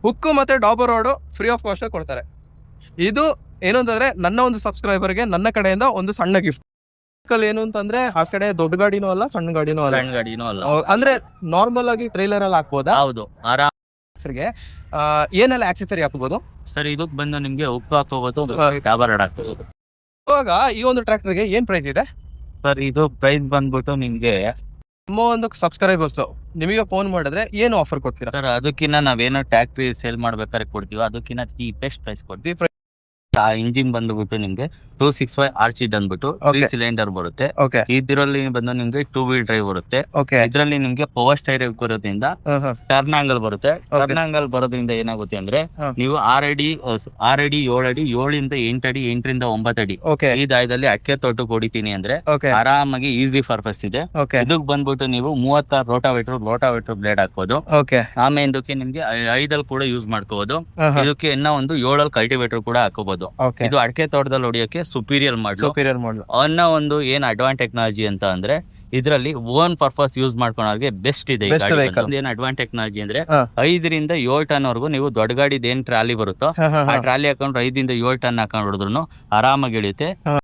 Hook ಮತ್ತೆ Dabur road free of cost ಕೊಡ್ತಾರೆ. ಇದು ಏನು ಅಂತಂದ್ರೆ ನನ್ನ ಒಂದು ಸಬ್ಸ್ಕ್ರೈಬರ್ಗೆ ನನ್ನ ಕಡೆಯಿಂದ ಒಂದು ಸಣ್ಣ ಗಿಫ್ಟ್. ಏನು ಅಂತಂದ್ರೆ ಆ ಕಡೆ ದೊಡ್ಡ ಗಾಡಿನೂ ಅಲ್ಲ ಸಣ್ಣ ಗಾಡಿನೂ ಅಲ್ಲ, ಸಣ್ಣ ಗಾಡಿನೂ ಅಲ್ಲ, ಅಂದ್ರೆ ನಾರ್ಮಲ್ ಆಗಿ ಟ್ರೈಲರ್ ಅಲ್ಲಿ ಹಾಕ್ಬೋದಾ? ಹೌದು ಆರಾಮ್. ಏನೆಲ್ಲ ಆಕ್ಸೆಸರಿ ಹಾಕ್ಬೋದು ಸರ್ ಇದಕ್ ಬಂದು ನಿಮ್ಗೆ ಉಪ್ಪು ಹಾಕೋಬಹುದು, ಡಾಬರ್ ರೋಡ್ ಹಾಕೋಬಹುದು. ಇವಾಗ ಈ ಒಂದು ಟ್ರ್ಯಾಕ್ಟರ್ಗೆ ಏನ್ ಪ್ರೈಸ್ ಇದೆ ಸರ್ ಇದು ಪ್ರೈಸ್ ಬಂದ್ಬಿಟ್ಟು ನಿಮ್ಗೆ ನಮ್ಮ ಒಂದು ಸಬ್ಸ್ಕ್ರೈಬರ್ಸ್ ನಿಮಗೆ ಫೋನ್ ಮಾಡಿದ್ರೆ ಏನು ಆಫರ್ ಕೊಡ್ತೀರಾ? ಸರ್ ಅದಕ್ಕಿಂತ ನಾವೇನೋ ಟ್ಯಾಕ್ಟ್ರಿ ಸೇಲ್ ಮಾಡ್ಬೇಕಾದ್ರೆ ಕೊಡ್ತೀವಿ, ಅದಕ್ಕಿಂತ ಚೀಪೆಸ್ಟ್ ಪ್ರೈಸ್ ಕೊಡ್ತೀವಿ. ಆ ಇಂಜಿನ್ ಬಂದ್ಬಿಟ್ಟು ನಿಮ್ಗೆ 265 RC ಅಂದ್ಬಿಟ್ಟು 3 ಸಿಲಿಂಡರ್ ಬರುತ್ತೆ. ಇದ್ರಲ್ಲಿ ಬಂದು ನಿಮ್ಗೆ 2 ವೀಲ್ ಡ್ರೈವ್ ಬರುತ್ತೆ. ಇದ್ರಲ್ಲಿ ನಿಮ್ಗೆ ಪವರ್ ಸ್ಟೈರಿಂಗ್ ಬರೋದ್ರಿಂದ ಟರ್ನ್ ಆಂಗಲ್ ಬರುತ್ತೆ. ಟರ್ನ್ ಆಂಗಲ್ ಬರೋದ್ರಿಂದ ಏನಾಗುತ್ತೆ ಅಂದ್ರೆ ನೀವು 6 ಅಡಿ 7 ಅಡಿ 7 ಇಂದ 8 ಅಡಿ 8 ರಿಂದ 9 ಅಡಿ ಈ ದಾಯದಲ್ಲಿ ಅಕ್ಕೆ ತೊಟ್ಟು ಹೊಡಿತೀನಿ ಅಂದ್ರೆ ಆರಾಮಾಗಿ ಈಸಿ ಪರ್ಪಸ್ ಇದೆ. ಇದಕ್ ಬಂದ್ಬಿಟ್ಟು ನೀವು 36 ರೋಟಾವೇಟರ್ ಬ್ಲೇಡ್ ಹಾಕ್ಬೋದು. ಆಮೇಲೆ ಇದಕ್ಕೆ ನಿಮ್ಗೆ 5 ಕೂಡ ಯೂಸ್ ಮಾಡ್ಕೋಬಹುದು. ಇದಕ್ಕೆ ಇನ್ನ ಒಂದು 7 ಕಲ್ಟಿವೇಟರ್ ಕೂಡ ಹಾಕೋಬಹುದು. ಇದು ಅಡಿಕೆ ತೋಟದಲ್ಲಿ ಹೊಡಿಯೋಕೆ ಸುಪೀರಿಯರ್ ಮಾಡಲು ಅನ್ನೋ ಒಂದು ಏನ್ ಅಡ್ವಾನ್ಸ್ ಟೆಕ್ನಾಲಜಿ ಅಂತ ಅಂದ್ರೆ ಇದರಲ್ಲಿ ಓನ್ ಪರ್ಪಸ್ ಯೂಸ್ ಮಾಡ್ಕೊಳೋರಿಗೆ ಬೆಸ್ಟ್ ಇದೆ. ಏನ್ ಅಡ್ವಾನ್ಸ್ ಟೆಕ್ನಾಲಜಿ ಅಂದ್ರೆ 5 ರಿಂದ 7 ಟನ್ ವರೆಗೂ ನೀವು ದೊಡ್ಡ ಗಾಡಿದ ಏನ್ ಟ್ರಾಲಿ ಬರುತ್ತೋ ಆ ಟ್ರಾಲಿ ಹಾಕೊಂಡ್ರೆ 5 ರಿಂದ 7 ಟನ್ ಹಾಕೊಂಡ್ ಹೊಡೆದ್ರು ಆರಾಮಾಗಿ ಇಳಿಯುತ್ತೆ.